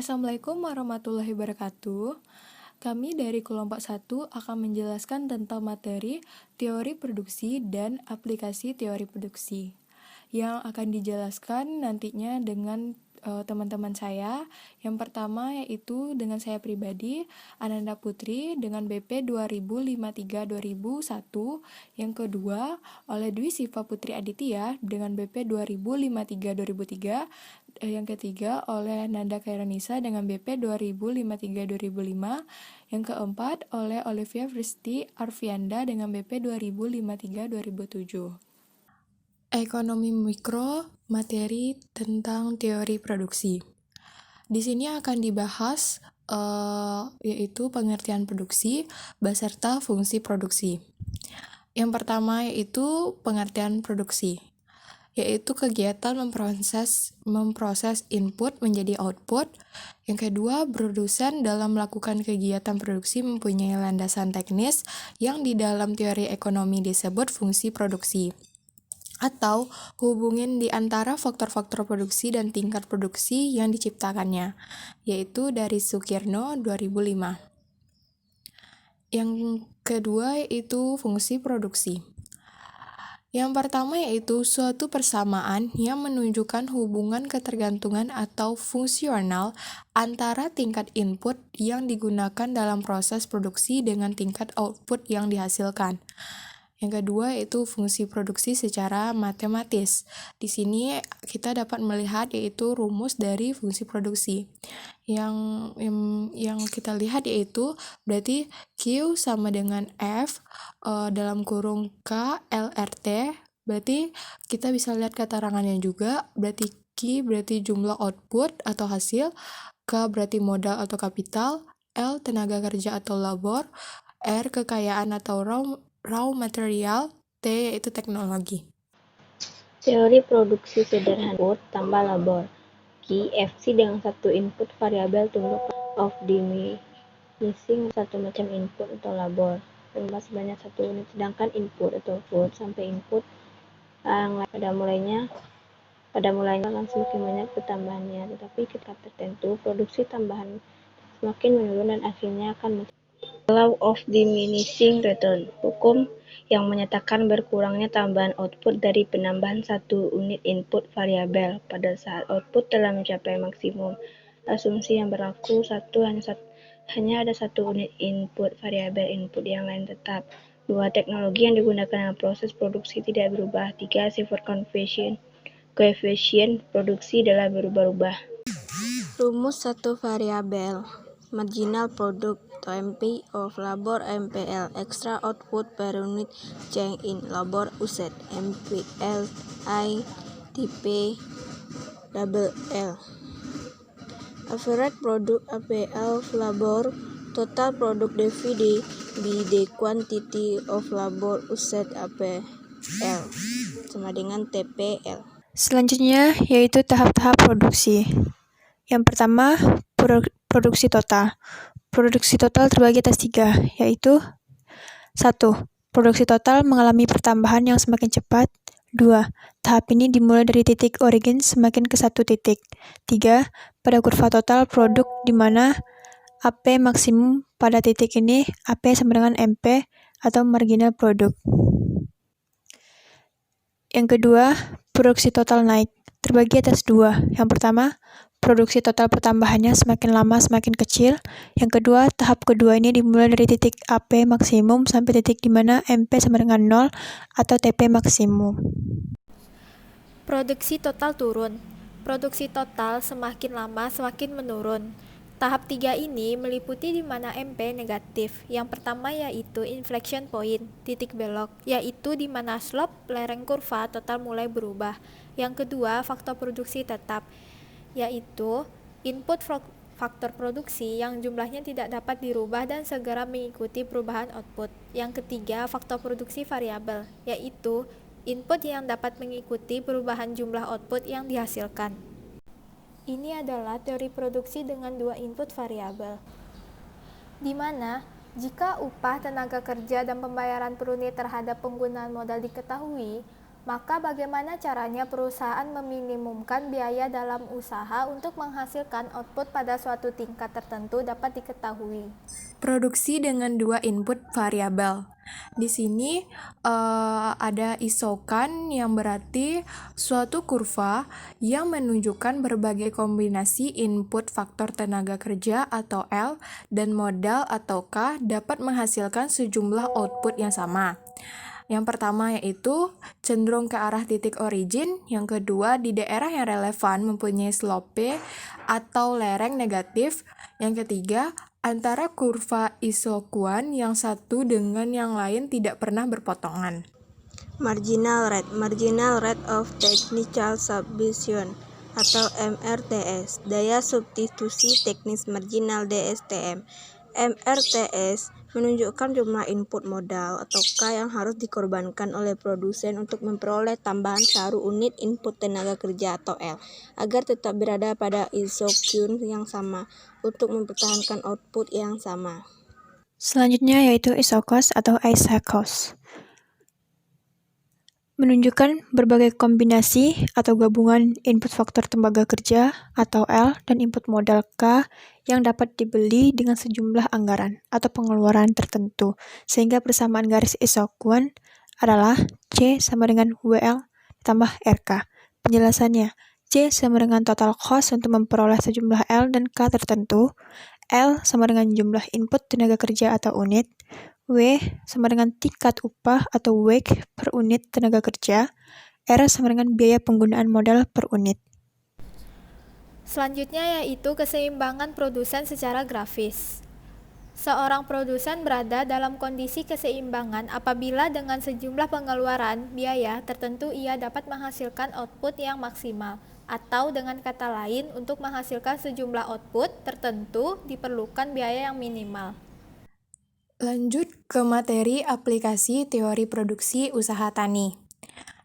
Assalamualaikum warahmatullahi wabarakatuh. Kami dari kelompok 1 akan menjelaskan tentang materi teori produksi dan aplikasi teori produksi yang akan dijelaskan nantinya dengan teman-teman saya. Yang pertama yaitu dengan saya pribadi, Ananda Putri dengan BP 2053-2001. Yang kedua oleh Dwi Siva Putri Aditya dengan BP 2053-2003. Yang ketiga oleh Nanda Kairanisa dengan BP 2053-2005. Yang keempat oleh Olivia Fristi Arfianda dengan BP 2053-2007. Ekonomi mikro, materi tentang teori produksi. Di sini akan dibahas yaitu pengertian produksi beserta fungsi produksi. Yang pertama yaitu pengertian produksi, yaitu kegiatan memproses input menjadi output. Yang kedua, produsen dalam melakukan kegiatan produksi mempunyai landasan teknis yang di dalam teori ekonomi disebut fungsi produksi, atau hubungan di antara faktor-faktor produksi dan tingkat produksi yang diciptakannya, yaitu dari Sukirno 2005. Yang kedua yaitu fungsi produksi. Yang pertama yaitu suatu persamaan yang menunjukkan hubungan ketergantungan atau fungsional antara tingkat input yang digunakan dalam proses produksi dengan tingkat output yang dihasilkan. Yang kedua yaitu fungsi produksi secara matematis. Di sini kita dapat melihat yaitu rumus dari fungsi produksi. Yang kita lihat yaitu berarti Q sama dengan F dalam kurung K LRT. Berarti kita bisa lihat keterangannya juga. Berarti Q berarti jumlah output atau hasil, K berarti modal atau kapital, L tenaga kerja atau labor, R kekayaan atau raw material, T yaitu teknologi. Teori produksi sederhana input tambah labor. Q, FC dengan satu input variabel tunggu of diminishing satu macam input atau labor tambah sebanyak satu unit, sedangkan input atau output sampai input yang pada mulanya akan semakin banyak pertambahannya, tetapi ketika tertentu produksi tambahan semakin menurun dan akhirnya akan mencapai law of diminishing return, hukum yang menyatakan berkurangnya tambahan output dari penambahan satu unit input variabel pada saat output telah mencapai maksimum. Asumsi yang berlaku hanya ada satu unit input variabel input yang lain tetap. 2. Teknologi yang digunakan dalam proses produksi tidak berubah. 3. Sifat koefisien produksi adalah berubah-ubah. Rumus satu variabel marginal product atau MP of labor MPL, extra output per unit change in labor usage MPL I TP double L. Average product APL of labor, total product divided by the quantity of labor usage APL sama dengan TPL. Selanjutnya yaitu tahap-tahap produksi. Yang pertama, produksi total. Produksi total terbagi atas 3, yaitu 1. Produksi total mengalami pertambahan yang semakin cepat. 2. Tahap ini dimulai dari titik origin semakin ke satu titik. 3. Pada kurva total produk di mana AP maksimum pada titik ini, AP sama dengan MP atau marginal product. Yang kedua, produksi total naik, terbagi atas 2. Yang pertama, produksi total pertambahannya semakin lama semakin kecil. Yang kedua, tahap kedua ini dimulai dari titik AP maksimum sampai titik di mana MP sama dengan 0 atau TP maksimum. Produksi total turun. Produksi total semakin lama semakin menurun. Tahap 3 ini meliputi di mana MP negatif. Yang pertama yaitu inflection point, titik belok, yaitu di mana slope lereng kurva total mulai berubah. Yang kedua, faktor produksi tetap, yaitu input faktor produksi yang jumlahnya tidak dapat dirubah dan segera mengikuti perubahan output. Yang ketiga, faktor produksi variabel, yaitu input yang dapat mengikuti perubahan jumlah output yang dihasilkan. Ini adalah teori produksi dengan 2 input variabel, di mana jika upah tenaga kerja dan pembayaran per unit terhadap penggunaan modal diketahui, Maka bagaimana caranya perusahaan meminimumkan biaya dalam usaha untuk menghasilkan output pada suatu tingkat tertentu dapat diketahui. Produksi dengan dua input variabel. Di sini ada isokan yang berarti suatu kurva yang menunjukkan berbagai kombinasi input faktor tenaga kerja atau L dan modal atau K dapat menghasilkan sejumlah output yang sama. Yang pertama yaitu cenderung ke arah titik origin, yang kedua di daerah yang relevan mempunyai slope atau lereng negatif, yang ketiga antara kurva isokuan yang satu dengan yang lain tidak pernah berpotongan. Marginal rate of technical substitution atau MRTS, daya substitusi teknis marginal DSTM. MRTS menunjukkan jumlah input modal atau K yang harus dikorbankan oleh produsen untuk memperoleh tambahan satu unit input tenaga kerja atau L, agar tetap berada pada isokuan yang sama untuk mempertahankan output yang sama. Selanjutnya yaitu isocost atau isocost. Menunjukkan berbagai kombinasi atau gabungan input faktor tenaga kerja atau L dan input modal K yang dapat dibeli dengan sejumlah anggaran atau pengeluaran tertentu, sehingga persamaan garis isokuan adalah C sama dengan WL tambah RK. Penjelasannya, C sama dengan total cost untuk memperoleh sejumlah L dan K tertentu, L sama dengan jumlah input tenaga kerja atau unit, W sama dengan tingkat upah atau wage per unit tenaga kerja, R sama dengan biaya penggunaan modal per unit. Selanjutnya yaitu keseimbangan produsen secara grafis. Seorang produsen berada dalam kondisi keseimbangan apabila dengan sejumlah pengeluaran biaya tertentu ia dapat menghasilkan output yang maksimal, atau dengan kata lain untuk menghasilkan sejumlah output tertentu diperlukan biaya yang minimal. Lanjut ke materi aplikasi teori produksi usaha tani.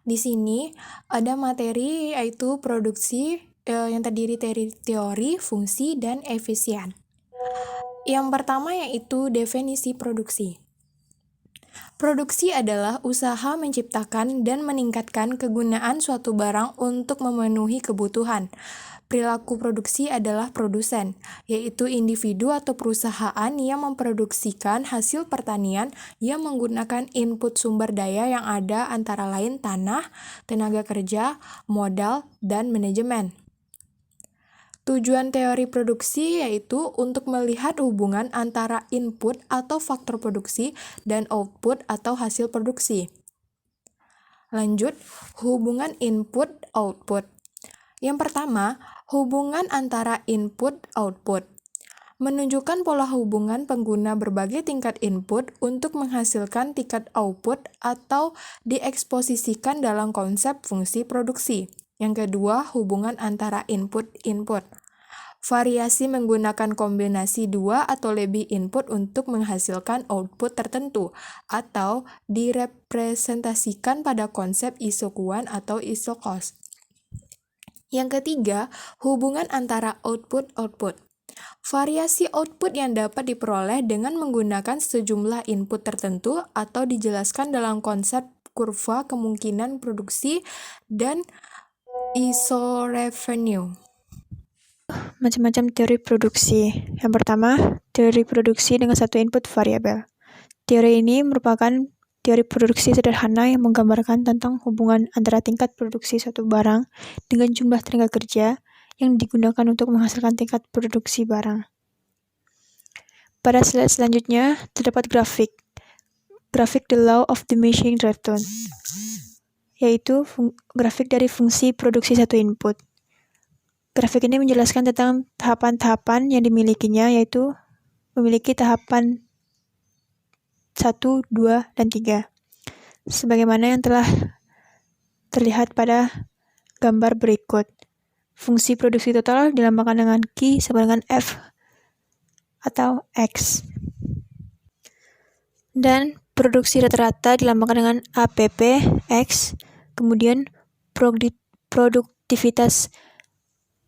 Di sini ada materi yaitu produksi yang terdiri dari teori, fungsi, dan efisien. Yang pertama yaitu definisi produksi. Produksi adalah usaha menciptakan dan meningkatkan kegunaan suatu barang untuk memenuhi kebutuhan. Perilaku produksi adalah produsen, yaitu individu atau perusahaan yang memproduksikan hasil pertanian yang menggunakan input sumber daya yang ada antara lain tanah, tenaga kerja, modal, dan manajemen. Tujuan teori produksi yaitu untuk melihat hubungan antara input atau faktor produksi dan output atau hasil produksi. Lanjut, hubungan input-output. Yang pertama, hubungan antara input-output. Menunjukkan pola hubungan pengguna berbagai tingkat input untuk menghasilkan tingkat output atau dieksposisikan dalam konsep fungsi produksi. Yang kedua, hubungan antara input-input. Variasi menggunakan kombinasi dua atau lebih input untuk menghasilkan output tertentu atau direpresentasikan pada konsep isokuan atau isocost. Yang ketiga, hubungan antara output-output. Variasi output yang dapat diperoleh dengan menggunakan sejumlah input tertentu atau dijelaskan dalam konsep kurva kemungkinan produksi dan iso-revenue. Macam-macam teori produksi. Yang pertama, teori produksi dengan satu input variabel. Teori ini merupakan teori produksi sederhana yang menggambarkan tentang hubungan antara tingkat produksi suatu barang dengan jumlah tenaga kerja yang digunakan untuk menghasilkan tingkat produksi barang. Pada slide selanjutnya, terdapat grafik the law of diminishing return, yaitu grafik dari fungsi produksi satu input. Grafik ini menjelaskan tentang tahapan-tahapan yang dimilikinya, yaitu memiliki tahapan 1, 2, dan 3. Sebagaimana yang telah terlihat pada gambar berikut. Fungsi produksi total dilambangkan dengan Q sama dengan F atau X. Dan produksi rata-rata dilambangkan dengan APP, X. Kemudian produktivitas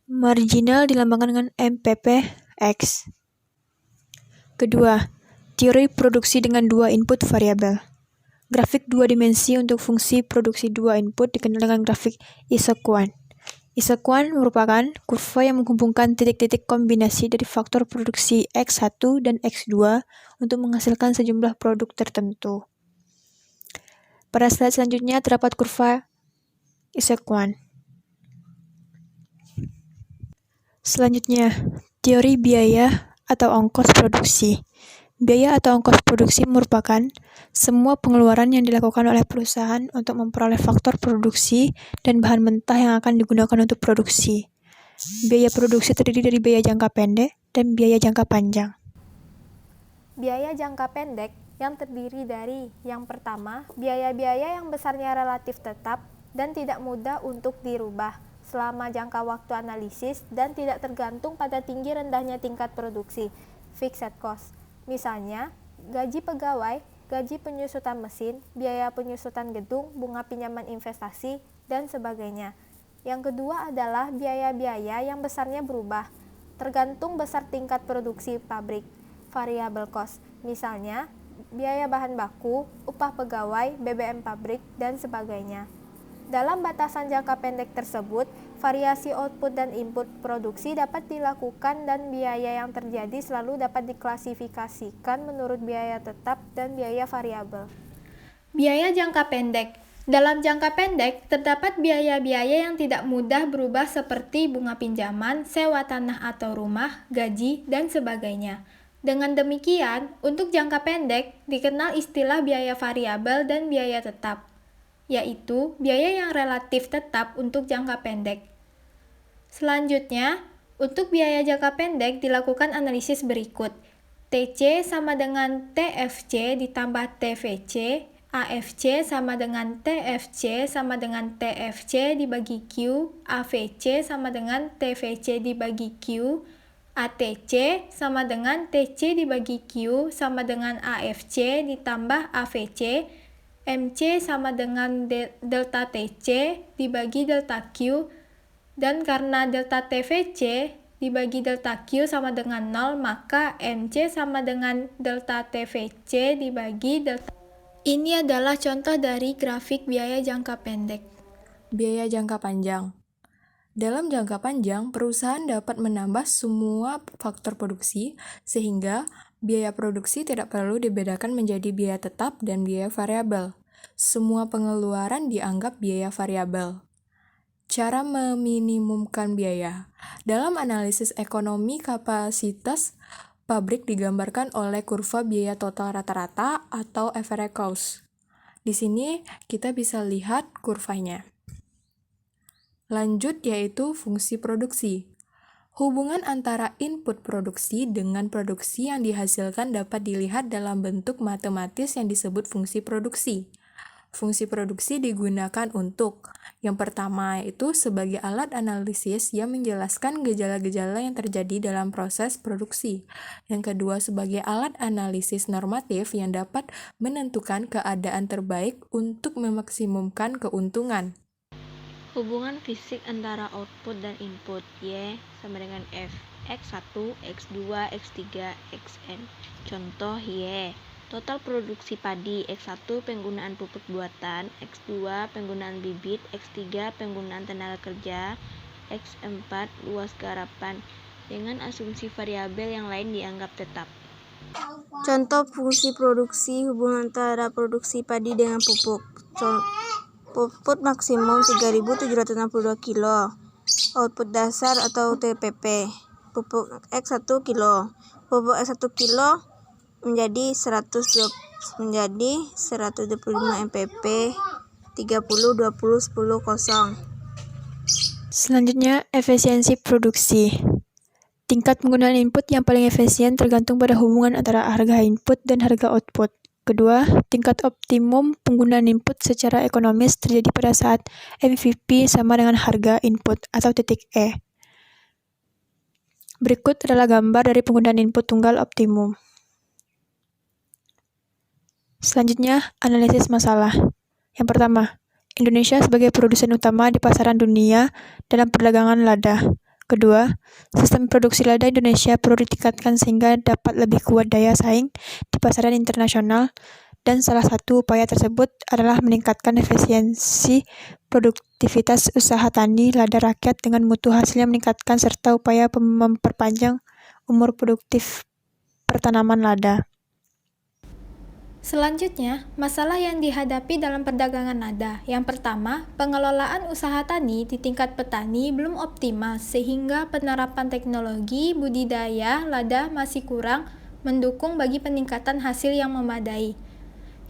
marginal dilambangkan dengan MPP, X. Kedua, teori produksi dengan dua input variabel. Grafik dua dimensi untuk fungsi produksi dua input dikenal dengan grafik isoquant. Isoquant merupakan kurva yang menghubungkan titik-titik kombinasi dari faktor produksi X1 dan X2 untuk menghasilkan sejumlah produk tertentu. Pada slide selanjutnya terdapat kurva isoquant. Selanjutnya, teori biaya atau ongkos produksi. Biaya atau ongkos produksi merupakan semua pengeluaran yang dilakukan oleh perusahaan untuk memperoleh faktor produksi dan bahan mentah yang akan digunakan untuk produksi. Biaya produksi terdiri dari biaya jangka pendek dan biaya jangka panjang. Biaya jangka pendek yang terdiri dari yang pertama, biaya-biaya yang besarnya relatif tetap dan tidak mudah untuk dirubah selama jangka waktu analisis dan tidak tergantung pada tinggi rendahnya tingkat produksi, fixed cost. Misalnya, gaji pegawai, gaji penyusutan mesin, biaya penyusutan gedung, bunga pinjaman investasi, dan sebagainya. Yang kedua adalah biaya-biaya yang besarnya berubah, tergantung besar tingkat produksi pabrik, variable cost. Misalnya, biaya bahan baku, upah pegawai, BBM pabrik, dan sebagainya. Dalam batasan jangka pendek tersebut, variasi output dan input produksi dapat dilakukan dan biaya yang terjadi selalu dapat diklasifikasikan menurut biaya tetap dan biaya variabel. Biaya jangka pendek. Dalam jangka pendek, terdapat biaya-biaya yang tidak mudah berubah seperti bunga pinjaman, sewa tanah atau rumah, gaji, dan sebagainya. Dengan demikian, untuk jangka pendek dikenal istilah biaya variabel dan biaya tetap, yaitu biaya yang relatif tetap untuk jangka pendek. Selanjutnya, untuk biaya jangka pendek dilakukan analisis berikut. TC sama dengan TFC ditambah TVC, AFC sama dengan TFC sama dengan TFC dibagi Q, AVC sama dengan TVC dibagi Q, ATC sama dengan TC dibagi Q sama dengan AFC ditambah AVC, MC sama dengan delta TC dibagi delta Q, dan karena delta TVC dibagi delta Q sama dengan 0, maka MC sama dengan delta TVC dibagi delta. Ini adalah contoh dari grafik biaya jangka pendek. Biaya jangka panjang. Dalam jangka panjang, perusahaan dapat menambah semua faktor produksi, sehingga biaya produksi tidak perlu dibedakan menjadi biaya tetap dan biaya variabel. Semua pengeluaran dianggap biaya variabel. Cara meminimumkan biaya. Dalam analisis ekonomi kapasitas pabrik digambarkan oleh kurva biaya total rata-rata atau average cost. Di sini kita bisa lihat kurvanya. Lanjut yaitu fungsi produksi. Hubungan antara input produksi dengan produksi yang dihasilkan dapat dilihat dalam bentuk matematis yang disebut fungsi produksi. Fungsi produksi digunakan untuk yang pertama yaitu sebagai alat analisis yang menjelaskan gejala-gejala yang terjadi dalam proses produksi. Yang kedua sebagai alat analisis normatif yang dapat menentukan keadaan terbaik untuk memaksimumkan keuntungan. Hubungan fisik antara output dan input Y sama dengan F, X1, X2, X3, Xn. Contoh Y, total produksi padi, X1 penggunaan pupuk buatan, X2 penggunaan bibit, X3 penggunaan tenaga kerja, X4 luas garapan. Dengan asumsi variabel yang lain dianggap tetap. Contoh fungsi produksi hubungan antara produksi padi dengan pupuk. Pupuk maksimum 3.762 kilo. Output dasar atau TPP. Pupuk X1 kilo. Pupuk X1 kilo menjadi 125 MPP 30 20 10 0. Selanjutnya, efisiensi produksi. Tingkat penggunaan input yang paling efisien tergantung pada hubungan antara harga input dan harga output. Kedua, tingkat optimum penggunaan input secara ekonomis terjadi pada saat MVP sama dengan harga input atau titik E. Berikut adalah gambar dari penggunaan input tunggal optimum. Selanjutnya, analisis masalah. Yang pertama, Indonesia sebagai produsen utama di pasaran dunia dalam perdagangan lada. Kedua, sistem produksi lada Indonesia perlu ditingkatkan sehingga dapat lebih kuat daya saing di pasaran internasional dan salah satu upaya tersebut adalah meningkatkan efisiensi produktivitas usaha tani lada rakyat dengan mutu hasil yang meningkatkan serta upaya memperpanjang umur produktif pertanaman lada. Selanjutnya, masalah yang dihadapi dalam perdagangan lada. Yang pertama, pengelolaan usaha tani di tingkat petani belum optimal sehingga penerapan teknologi budidaya lada masih kurang mendukung bagi peningkatan hasil yang memadai.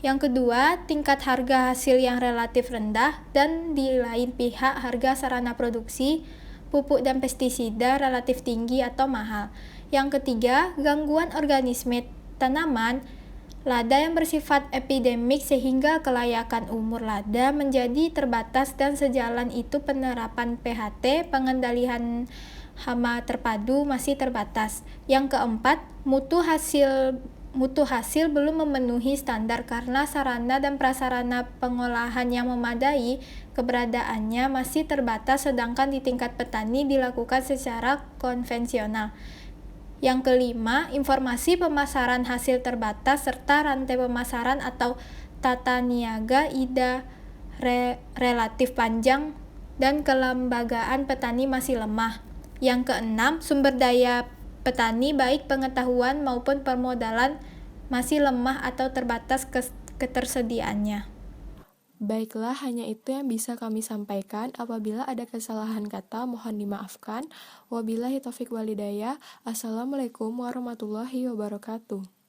Yang kedua, tingkat harga hasil yang relatif rendah dan di lain pihak harga sarana produksi, pupuk dan pestisida relatif tinggi atau mahal. Yang ketiga, gangguan organisme tanaman lada yang bersifat epidemik sehingga kelayakan umur lada menjadi terbatas dan sejalan itu penerapan PHT, pengendalian hama terpadu masih terbatas. Yang keempat, mutu hasil belum memenuhi standar karena sarana dan prasarana pengolahan yang memadai keberadaannya masih terbatas sedangkan di tingkat petani dilakukan secara konvensional. Yang kelima, informasi pemasaran hasil terbatas serta rantai pemasaran atau tata niaga IDA relatif panjang dan kelembagaan petani masih lemah. Yang keenam, sumber daya petani baik pengetahuan maupun permodalan masih lemah atau terbatas ketersediaannya. Baiklah, hanya itu yang bisa kami sampaikan. Apabila ada kesalahan kata, mohon dimaafkan. Wabillahi taufik walhidayah. Assalamualaikum warahmatullahi wabarakatuh.